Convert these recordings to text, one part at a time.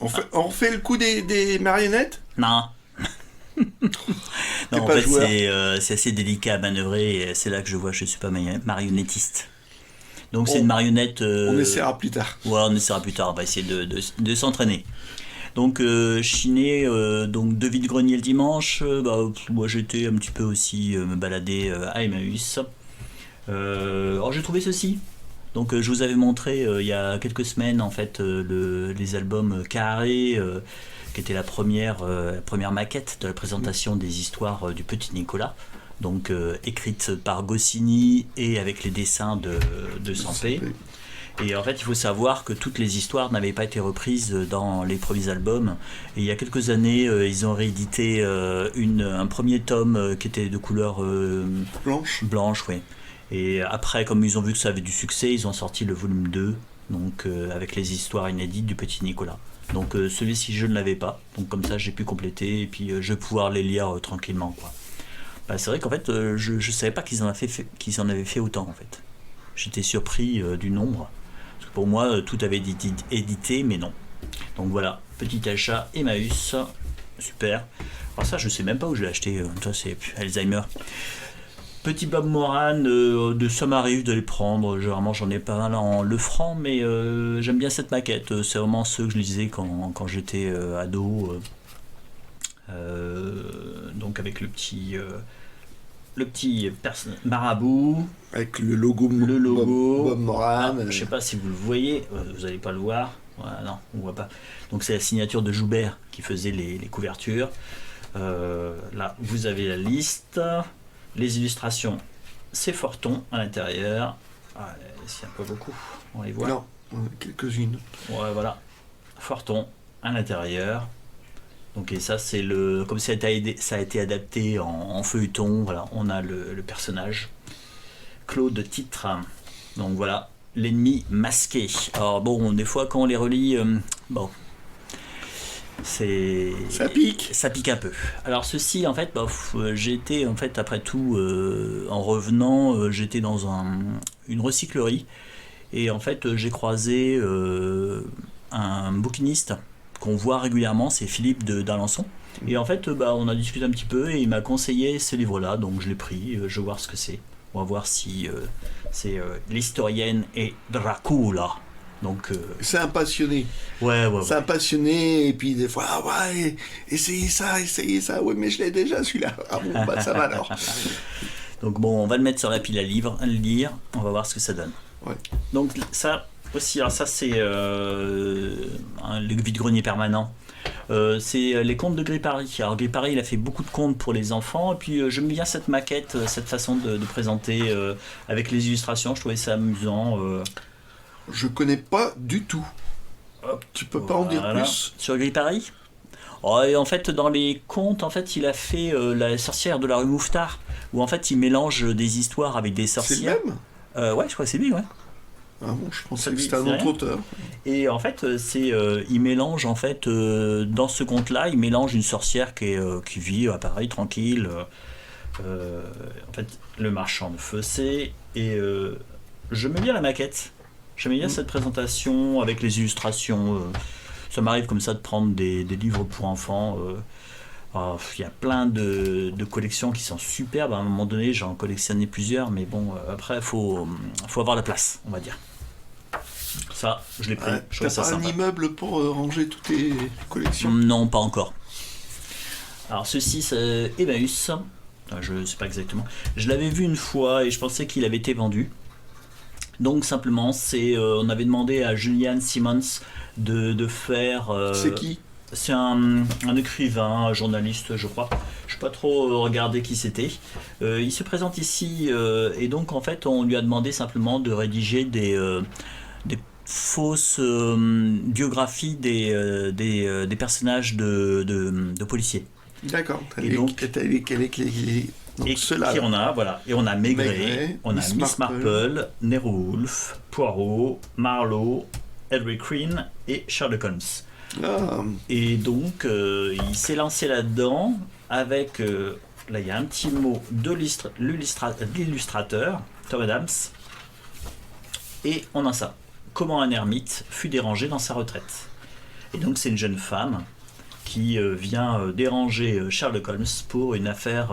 On refait le coup des marionnettes? Non. Non, en pas fait, joueur. c'est assez délicat à manœuvrer et c'est là que je vois que je suis pas marionnettiste. Donc c'est On, une marionnette. on essaiera plus tard. Ouais, on essaiera plus tard. On va essayer de s'entraîner. Donc chiner donc de vide-grenier le dimanche. Moi j'étais un petit peu aussi me balader à Emmaüs. Alors j'ai trouvé ceci. Donc je vous avais montré il y a quelques semaines en fait les albums Carré, qui était la première maquette de la présentation des histoires du Petit Nicolas. Donc écrite par Goscinny et avec les dessins de Sampé. Et en fait, il faut savoir que toutes les histoires n'avaient pas été reprises dans les premiers albums. Et il y a quelques années, ils ont réédité un premier tome qui était de couleur blanche, oui. Et après, comme ils ont vu que ça avait du succès, ils ont sorti le volume 2, donc avec les histoires inédites du Petit Nicolas. Donc celui-ci, je ne l'avais pas. Donc comme ça, j'ai pu compléter et puis je vais pouvoir les lire tranquillement, quoi. Bah, c'est vrai qu'en fait, je ne savais pas qu'ils en avaient fait autant, en fait. J'étais surpris du nombre. Pour moi, tout avait été édité, mais non. Donc voilà, petit achat Emmaüs, super. Alors ça, je sais même pas où je l'ai acheté, ça c'est Alzheimer. Petit Bob Moran, ça m'arrive de les prendre, généralement j'en ai pas mal en le franc, mais j'aime bien cette maquette, c'est vraiment ceux que je lisais quand j'étais ado. Donc avec le petit marabout. Avec le logo. Bob Moran. Je sais pas si vous le voyez, vous n'allez pas le voir. Non, on voit pas. Donc c'est la signature de Joubert qui faisait les couvertures. Là, vous avez la liste. Les illustrations, c'est Forton à l'intérieur. C'est un peu beaucoup, on les voit. Non, quelques-unes. Ouais, voilà. Forton à l'intérieur. Donc et ça c'est comme ça a été adapté en feuilleton, voilà, on a le personnage Claude Titre. Donc voilà, l'ennemi masqué. Alors bon, des fois quand on les relit, ça pique un peu. Alors ceci en fait, j'étais en fait après tout en revenant, j'étais dans une recyclerie et en fait j'ai croisé un bouquiniste qu'on voit régulièrement, c'est Philippe d'Alençon. Et en fait, on a discuté un petit peu et il m'a conseillé ce livre-là, donc je l'ai pris, je vais voir ce que c'est. On va voir si c'est l'historienne et Dracula. Donc, c'est un passionné. Ouais. C'est un passionné, et puis des fois, essayez ça, ouais, mais je l'ai déjà celui-là. Ah bon, ça va alors. Donc bon, on va le mettre sur la pile à lire, on va voir ce que ça donne. Ouais. Donc ça aussi, alors ça c'est le vide-grenier permanent. C'est les contes de Gripari. Alors Gripari, il a fait beaucoup de contes pour les enfants, et puis j'aime bien cette maquette, cette façon de présenter avec les illustrations, je trouvais ça amusant. Je connais pas du tout. Tu peux pas en dire plus sur Gripari? Et en fait, dans les contes, en fait, il a fait la sorcière de la rue Mouffetard, où en fait il mélange des histoires avec des sorcières. C'est le même? Ouais, je crois que c'est lui, ouais. Ah bon, je pensais que c'était un autre auteur. Et en fait, il mélange en fait dans ce conte-là, il mélange une sorcière qui vit à Paris tranquille. En fait, le marchand de fossé. Et j'aime bien la maquette. J'aime bien cette présentation avec les illustrations. Ça m'arrive comme ça de prendre des livres pour enfants. Il y a plein de collections qui sont superbes. À un moment donné, j'en collectionnais plusieurs, mais bon, après, il faut avoir la place, on va dire. Ça, je l'ai pris. T'as pas un immeuble pour ranger toutes tes collections? Non, pas encore. Alors, ceci, c'est Emmaüs. Je sais pas exactement. Je l'avais vu une fois et je pensais qu'il avait été vendu. Donc, simplement, on avait demandé à Julian Simmons de faire. C'est qui? C'est un écrivain, un journaliste, je crois. Je n'ai pas trop regardé qui c'était. Il se présente ici et donc, en fait, on lui a demandé simplement de rédiger des fausses biographies des personnages de policiers. D'accord. Et donc, ceux-là. Et on a, voilà. Et on a Maigret, on a Miss Marple, Nero-Wolfe, Poirot, Marlowe, Edward Green et Sherlock Holmes. Et donc, il s'est lancé là-dedans avec, là il y a un petit mot de l'illustrateur, Tom Adams, et on a ça. Comment un ermite fut dérangé dans sa retraite. Et donc c'est une jeune femme qui vient déranger Sherlock Holmes pour une affaire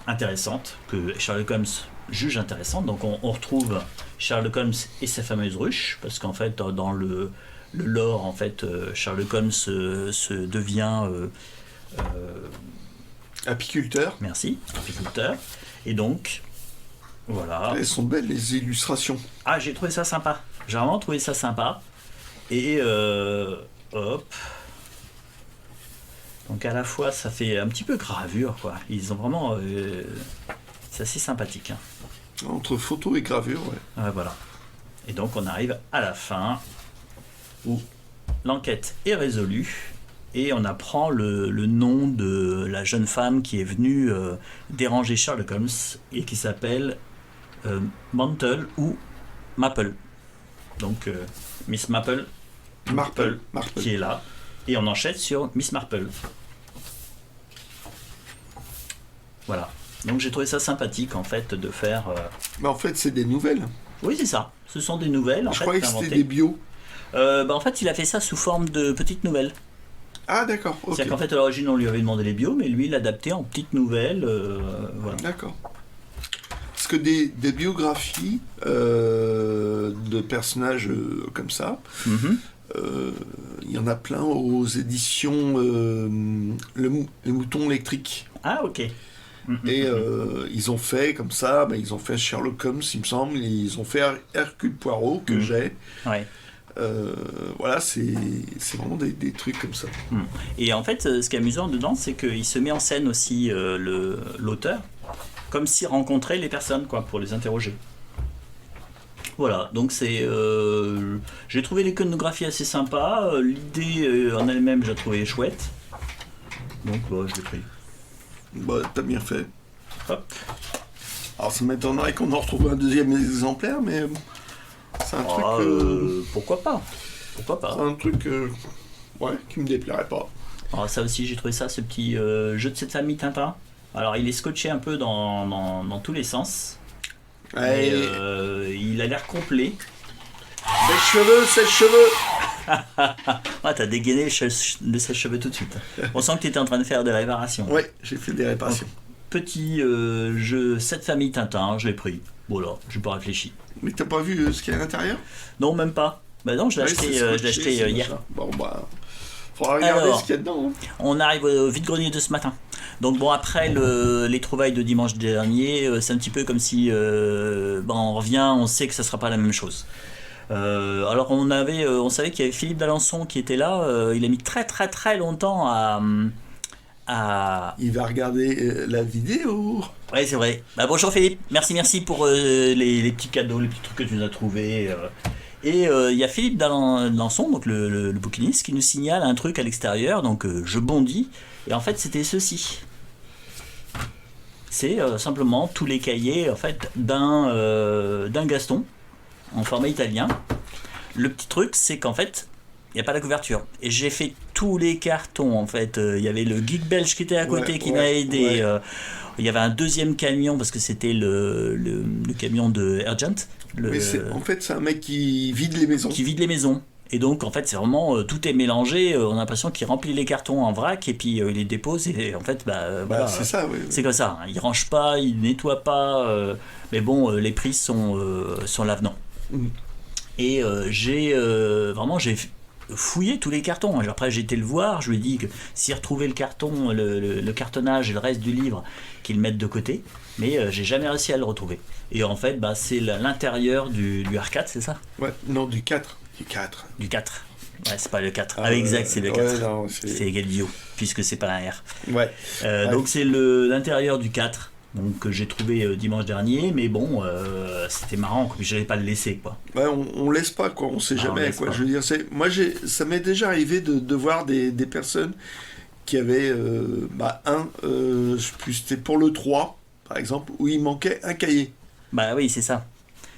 intéressante, que Sherlock Holmes juge intéressante. Donc on retrouve Sherlock Holmes et sa fameuse ruche, parce qu'en fait dans le lore, en fait, Sherlock Holmes se devient Apiculteur. merci, apiculteur. Et donc voilà. Elles sont belles les illustrations. Ah, j'ai trouvé ça sympa. J'ai vraiment trouvé ça sympa. Et hop. Donc à la fois ça fait un petit peu gravure, quoi. Ils ont vraiment c'est assez sympathique, hein. Entre photo et gravure, ouais. Ouais, voilà. Et donc on arrive à la fin où l'enquête est résolue et on apprend le nom de la jeune femme qui est venue déranger Sherlock Holmes et qui s'appelle Mantle ou Maple. Donc Miss Maple, Marple. qui est là. Et on enchaîne sur Miss Marple. Voilà. Donc j'ai trouvé ça sympathique en fait de faire... Mais en fait, c'est des nouvelles. Oui, c'est ça. Ce sont des nouvelles. En Je fait, croyais que inventées. c'était des bios. En fait, il a fait ça sous forme de petites nouvelles. Ah, d'accord, ok. C'est-à-dire qu'en fait, à l'origine, on lui avait demandé les bios, mais lui, il l'a adapté en petites nouvelles. Voilà. D'accord. Parce que des biographies de personnages comme ça, Mhm. il y en a plein aux éditions le Mouton électrique. Ah, ok. Mhm. Et ils ont fait comme ça, ils ont fait Sherlock Holmes, il me semble, et ils ont fait Hercule Poirot, que j'ai. Ouais. Voilà, c'est vraiment des trucs comme ça. Et en fait, ce qui est amusant dedans, c'est qu'il se met en scène aussi l'auteur, comme s'il rencontrait les personnes, quoi, pour les interroger. Voilà, donc c'est. J'ai trouvé l'iconographie assez sympa, l'idée en elle-même, j'ai trouvé chouette. Donc, je l'ai pris. Bah, t'as bien fait. Hop. Alors, ça m'étonnerait qu'on en retrouve un deuxième exemplaire, mais c'est un truc. Pourquoi pas? Pourquoi C'est pas? un truc qui me déplairait pas. Alors ça aussi, j'ai trouvé ça, ce petit jeu de cette famille Tintin. Alors il est scotché un peu dans tous les sens. Ouais. Et, il a l'air complet. Sèche-cheveux. Ah, t'as dégainé le sèche-cheveux tout de suite. On sent que t'étais en train de faire des réparations. Ouais, j'ai fait des réparations. Petit jeu cette famille Tintin, je l'ai pris. Voilà, j'ai pas réfléchi. Mais t'as pas vu ce qu'il y a à l'intérieur? Non, même pas. Bah non, je l'ai acheté, hier. Bon, bah. Faudra regarder Alors, ce qu'il y a dedans. Hein. On arrive au vide-grenier de ce matin. Donc bon, après les trouvailles de dimanche dernier, c'est un petit peu comme si on revient, on sait que ça sera pas la même chose. Alors on savait qu'il y avait Philippe d'Alençon qui était là. Il a mis très très très longtemps à Il va regarder la vidéo. Ouais, c'est vrai. Bah, bonjour Philippe, merci pour les petits cadeaux, les petits trucs que tu nous as trouvés. Et il y a Philippe d'Alençon, donc le bouquiniste, qui nous signale un truc à l'extérieur, donc je bondis, et en fait c'était ceci. C'est simplement tous les cahiers en fait, d'un Gaston, en format italien. Le petit truc, c'est qu'en fait, il n'y a pas la couverture. Et j'ai fait tous les cartons, en fait. Il y avait le geek belge qui était à côté, qui m'a aidé. Ouais. Il y avait un deuxième camion, parce que c'était le camion de Urgent. Mais en fait, c'est un mec qui vide les maisons. Qui vide les maisons. Et donc, en fait, c'est vraiment, tout est mélangé. On a l'impression qu'il remplit les cartons en vrac, et puis il les dépose. Et en fait, voilà. C'est ça, oui. C'est comme ça. Hein. Il range pas, il nettoie pas. Mais bon, les prix sont l'avenant. Et j'ai fouillé tous les cartons. Après, j'ai été le voir. Je lui ai dit que s'il retrouvait le carton, le cartonnage et le reste du livre, qu'il mette de côté. Mais j'ai jamais réussi à le retrouver. Et en fait, c'est l'intérieur du R4, c'est ça? Ouais, non, du 4. Du 4. Du 4. Ouais, c'est pas le 4. Exact, c'est le 4. Ouais, non, c'est Galileo, puisque c'est pas un R. Ouais. Donc c'est l'intérieur du 4. Donc que j'ai trouvé dimanche dernier, mais bon, c'était marrant, quoi. Je n'allais pas le laisser, quoi. Ouais, on laisse pas, quoi. On sait jamais, quoi. Pas. Je veux dire, ça m'est déjà arrivé de voir des personnes qui avaient je sais plus, c'était pour le 3, par exemple, où il manquait un cahier. Bah oui, c'est ça.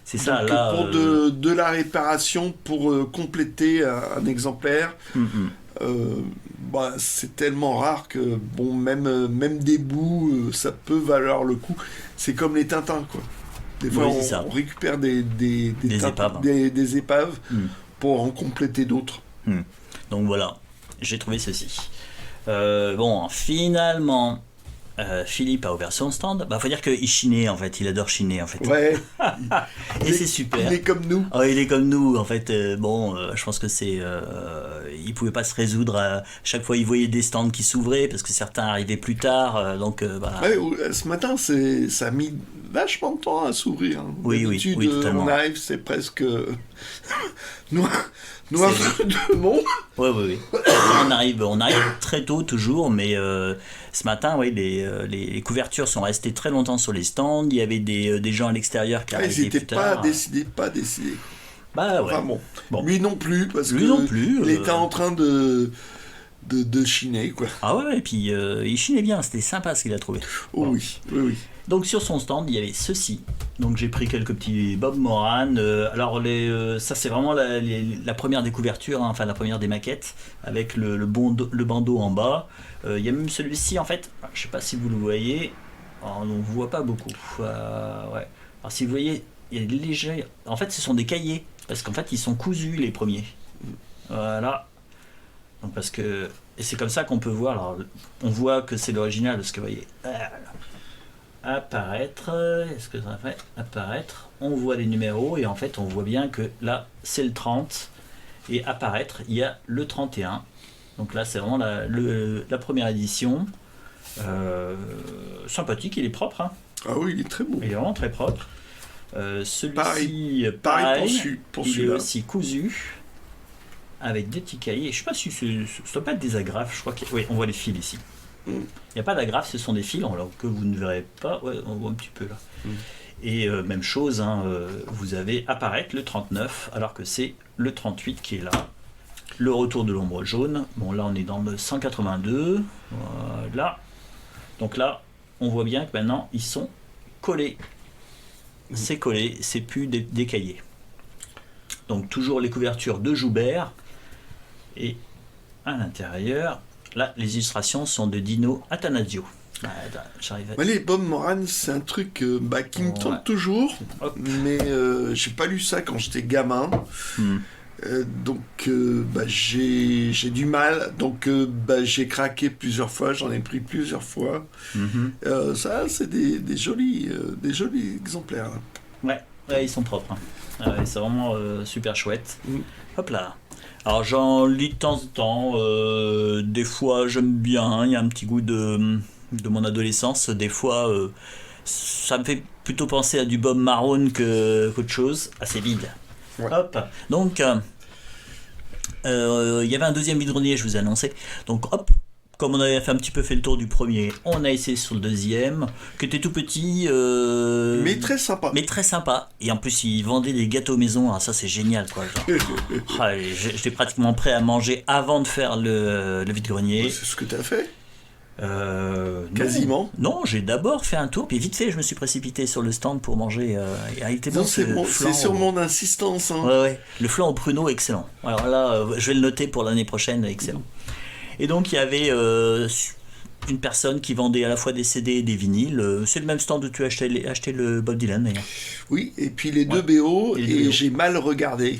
C'est ça, donc, là. Pour de la réparation, pour compléter un exemplaire. C'est tellement rare que même des bouts, ça peut valoir le coup. C'est comme les Tintins, quoi. Des fois, Oui, on récupère des épaves. des épaves pour en compléter d'autres. Donc voilà, j'ai trouvé ceci. Bon, finalement, Philippe a ouvert son stand. Bah, faut dire qu'il chinait en fait, il adore chiner en fait. Ouais. Et c'est super. Il est comme nous. Oh, il est comme nous en fait. Je pense que c'est. Il pouvait pas se résoudre à chaque fois il voyait des stands qui s'ouvraient parce que certains arrivaient plus tard. Ouais, ce matin, ça a mis vachement de temps à s'ouvrir. Hein. Oui, D'habitude, totalement. on arrive, c'est presque noir de monde. Oui. On arrive très tôt toujours, mais ce matin, les couvertures sont restées très longtemps sur les stands. Il y avait des gens à l'extérieur qui arrivaient Ils n'étaient plus tard. pas décidés. Bah ouais. Enfin bon. Lui non plus, parce Lui que non plus, il était en train de chiner, quoi. Ah ouais, et puis il chinait bien, c'était sympa ce qu'il a trouvé. Oh, Bon. Oui. Donc sur son stand, il y avait ceci. Donc j'ai pris quelques petits Bob Moran. Ça c'est vraiment la première des couvertures, hein, enfin la première des maquettes, avec le bandeau en bas. Il y a même celui-ci en fait, je sais pas si vous le voyez, on ne voit pas beaucoup. Ouais. Alors si vous voyez, il y a des légers. En fait ce sont des cahiers, parce qu'en fait ils sont cousus les premiers. Voilà. Donc et c'est comme ça qu'on peut voir. Alors on voit que c'est l'original, parce que vous voyez. Apparaître, est-ce que ça fait apparaître, on voit les numéros et en fait on voit bien que là c'est le 30 et apparaître il y a le 31, donc là c'est vraiment la première édition. Sympathique, il est propre, hein. Ah oui, il est très beau. Il est vraiment très propre. Celui-ci pareil pour il celui-là. est aussi cousu avec des petits cahiers, je sais pas si ça doit pas être des agrafes, je crois oui, on voit les fils ici. Il n'y a pas d'agrafe, ce sont des fils, alors que vous ne verrez pas. Ouais, on voit un petit peu là. Et même chose, hein, vous avez apparaître le 39, alors que c'est le 38 qui est là. Le retour de l'ombre jaune. Bon, là, on est dans le 182. Voilà. Donc là, on voit bien que maintenant, ils sont collés. C'est collé, c'est plus décaillé. Donc, toujours les couvertures de Joubert. Et à l'intérieur. Là, les illustrations sont de Dino Atanasio. Les Bob Moran, c'est un truc qui me tente toujours, mais j'ai pas lu ça quand j'étais gamin. J'ai du mal. Donc, j'ai craqué plusieurs fois, j'en ai pris plusieurs fois. Ça, c'est des jolis exemplaires. Ouais, ils sont propres. Hein. C'est vraiment super chouette. Hop là. Alors j'en lis de temps en temps, des fois j'aime bien, il y a un petit goût de mon adolescence, des fois ça me fait plutôt penser à du Bob Marron qu'autre chose, assez vide. Ouais. Hop, donc il y avait un deuxième vide-grenier, je vous ai annoncé, donc hop, comme on avait un petit peu fait le tour du premier, on a essayé sur le deuxième, qui était tout petit. Mais très sympa. Mais très sympa. Et en plus, ils vendaient des gâteaux maison. Alors ça, c'est génial, quoi. J'étais pratiquement prêt à manger avant de faire le vide-grenier. C'est ce que tu as fait Quasiment. Non, j'ai d'abord fait un tour, puis vite fait, je me suis précipité sur le stand pour manger. Il était bon, c'est sur mon insistance. Hein. Ouais. Le flan au pruneau, excellent. Alors là, je vais le noter pour l'année prochaine, excellent. Et donc il y avait une personne qui vendait à la fois des CD et des vinyles. C'est le même stand où tu as acheté le Bob Dylan d'ailleurs. Oui, et puis les deux BO, et j'ai mal regardé.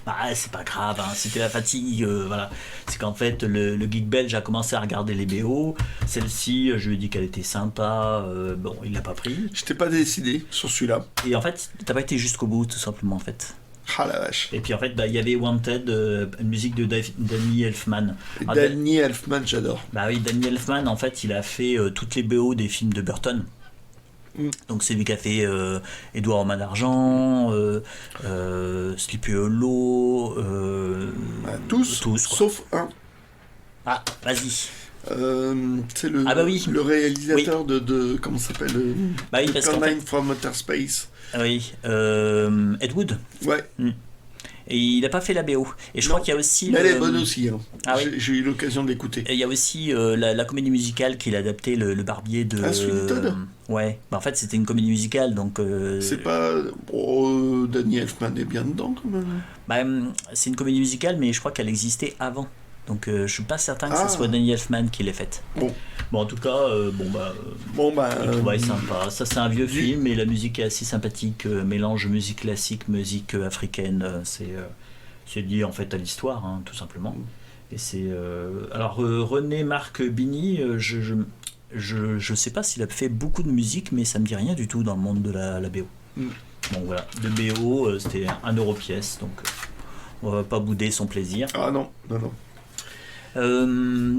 Bah, c'est pas grave, hein. C'était la fatigue. Voilà. C'est qu'en fait, le geek belge a commencé à regarder les BO. Celle-ci, je lui ai dit qu'elle était sympa. Bon, il l'a pas pris. Je t'ai pas décidé sur celui-là. Et en fait, t'as pas été jusqu'au bout, tout simplement, en fait. Ah la vache. Et puis en fait, il y avait Wanted, une musique de Danny Elfman. Danny Elfman, j'adore. Bah oui, Danny Elfman, en fait, il a fait toutes les BO des films de Burton. Donc c'est lui qui a fait Édouard aux mains d'argent, Sleepy Hollow, tous sauf un. Ah, vas-y. C'est le réalisateur de comment ça s'appelle Conline from Outer Space. Oui, Ed Wood. Ouais. Et il n'a pas fait la BO. Et je crois qu'il y a aussi. Mais elle est bonne aussi. Hein. Ah, oui. J'ai eu l'occasion de l'écouter. Et il y a aussi la comédie musicale qu'il a adapté, le barbier de. Ah, Sweeney Todd. Ouais. Bah, en fait, c'était une comédie musicale, donc. C'est pas. Danny Elfman est bien dedans quand même. Bah, c'est une comédie musicale, mais je crois qu'elle existait avant. Donc je suis pas certain que ce soit Danny Elfman qui l'ait faite. Bon, en tout cas, je trouvais sympa. Ça, c'est un vieux film et la musique est assez sympathique. Mélange musique classique, musique africaine. C'est lié en fait à l'histoire, hein, tout simplement. Et c'est alors René Marc Bini, je sais pas s'il a fait beaucoup de musique, mais ça me dit rien du tout dans le monde de la BO. Bon voilà, de BO, c'était 1€ pièce, donc on va pas bouder son plaisir. Ah non, non, non.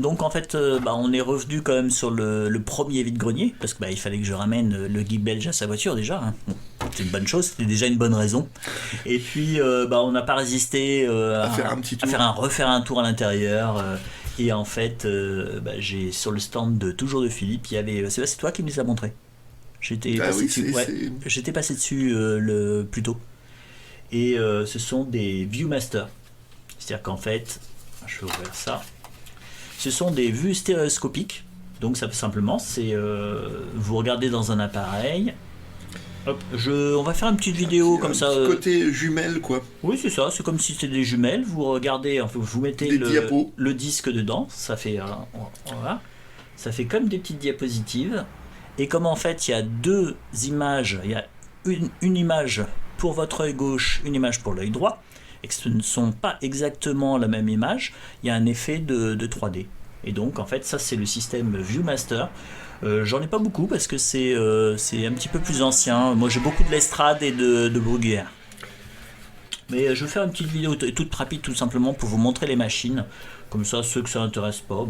Donc en fait, on est revenu quand même sur le premier vide-grenier, parce que il fallait que je ramène le geek belge à sa voiture déjà. Hein. Bon, c'est une bonne chose, c'était déjà une bonne raison. Et puis on n'a pas résisté à faire un petit tour. refaire un tour à l'intérieur. Et en fait, j'ai sur le stand de Toujours de Philippe, il y avait. C'est toi qui me les as montrés. J'étais passé dessus plus tôt. Et ce sont des Viewmaster. C'est-à-dire qu'en fait, je vais ouvrir ça. Ce sont des vues stéréoscopiques. Donc ça simplement, c'est vous regardez dans un appareil. Hop, on va faire une petite vidéo comme ça. Côté jumelle, quoi. Oui, c'est ça. C'est comme si c'était des jumelles. Vous regardez, vous mettez le disque dedans. Ça fait voilà. Ça fait comme des petites diapositives. Et comme en fait, il y a deux images. Il y a une image pour votre œil gauche, une image pour l'œil droit. Et que ce ne sont pas exactement la même image, il y a un effet de 3D. Et donc en fait ça c'est le système Viewmaster. J'en ai pas beaucoup parce que c'est un petit peu plus ancien. Moi j'ai beaucoup de Lestrade et de Bruguière. Mais je vais faire une petite vidéo toute rapide tout simplement pour vous montrer les machines. Comme ça ceux que ça intéresse pas,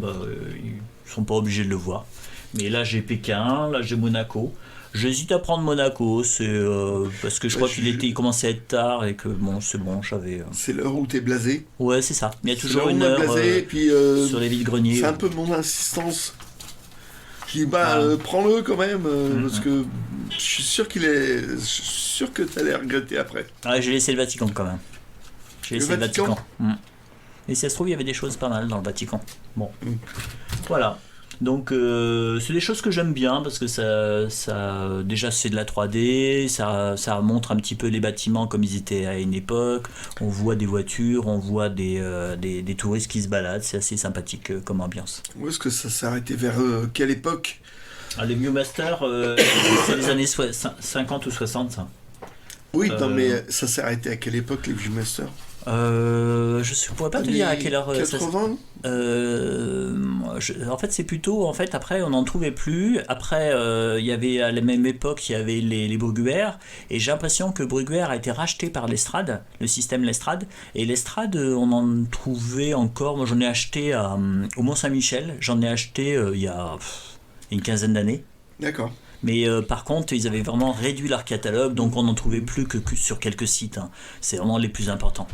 ils sont pas obligés de le voir. Mais là j'ai Pékin, là j'ai Monaco. J'hésite à prendre Monaco, c'est parce que je crois qu'il commençait à être tard et que bon, c'est bon, j'avais. C'est l'heure où t'es blasé. Ouais, c'est ça. Il y a toujours une heure blasé, puis, sur les vides-greniers. C'est un peu mon insistance. Je dis prends-le quand même parce que je suis sûr que t'allais regretter après. Ah, j'ai laissé le Vatican quand même. J'ai laissé le Vatican. Et si ça se trouve, il y avait des choses pas mal dans le Vatican. Bon, voilà. Donc c'est des choses que j'aime bien parce que ça déjà c'est de la 3D, ça montre un petit peu les bâtiments comme ils étaient à une époque, on voit des voitures, on voit des touristes qui se baladent, c'est assez sympathique comme ambiance. Où est-ce que ça s'est arrêté vers quelle époque? Les Viewmaster, c'est les années 50 ou 60 ça. Oui, non mais ça s'est arrêté à quelle époque les Viewmaster? Je ne pourrais pas te dire à quelle heure 80 en fait c'est plutôt après on n'en trouvait plus. Après il y avait à la même époque il y avait les Bruguière et j'ai l'impression que Bruguière a été racheté par Lestrade, le système Lestrade, et Lestrade on en trouvait encore. Moi j'en ai acheté au Mont-Saint-Michel, j'en ai acheté il y a une quinzaine d'années. D'accord. Mais par contre, ils avaient vraiment réduit leur catalogue, donc on n'en trouvait plus que sur quelques sites. Hein. C'est vraiment les plus importants.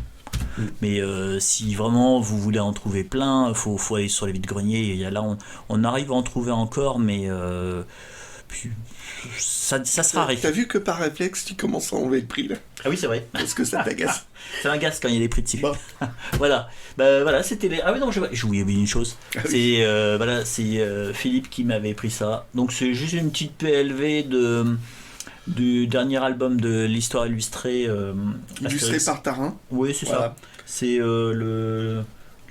Mais si vraiment vous voulez en trouver plein, faut aller sur les vides-greniers. Là, on arrive à en trouver encore, mais puis, ça sera arrêté. T'as vu que par réflexe, tu commences à enlever le prix là? Ah oui, c'est vrai. Est-ce que ça t'agace? Ça m'agace quand il y a des prix dessus. Bon. Voilà. Voilà, c'était les. Ah oui, non, je oubliais une chose. C'est Philippe qui m'avait pris ça. Donc c'est juste une petite PLV du dernier album de l'histoire illustrée. Illustré par Tarin. Oui, c'est ça. C'est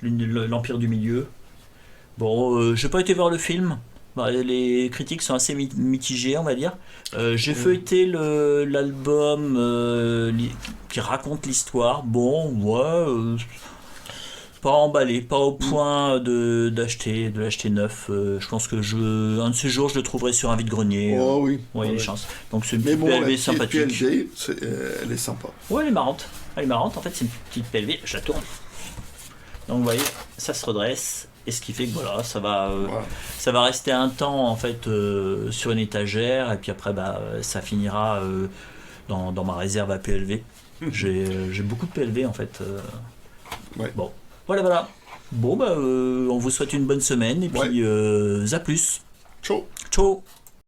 l'Empire du Milieu. Bon, j'ai pas été voir le film. Les critiques sont assez mitigées, on va dire. J'ai feuilleté l'album qui raconte l'histoire. Bon, pas emballé, pas au point de l'acheter neuf. Je pense que un de ces jours, je le trouverai sur un vide-grenier. Oh oui. Il y a des chances. Donc c'est une petite PLV sympathique. PLV, elle est sympa. Ouais, elle est marrante. En fait, c'est une petite PLV. Je la tourne. Donc vous voyez, ça se redresse. Et ce qui fait que voilà, ça va rester un temps en fait sur une étagère et puis après ça finira dans ma réserve à PLV. J'ai beaucoup de PLV en fait. Bon, voilà. Bon on vous souhaite une bonne semaine et puis à plus. Ciao. Ciao.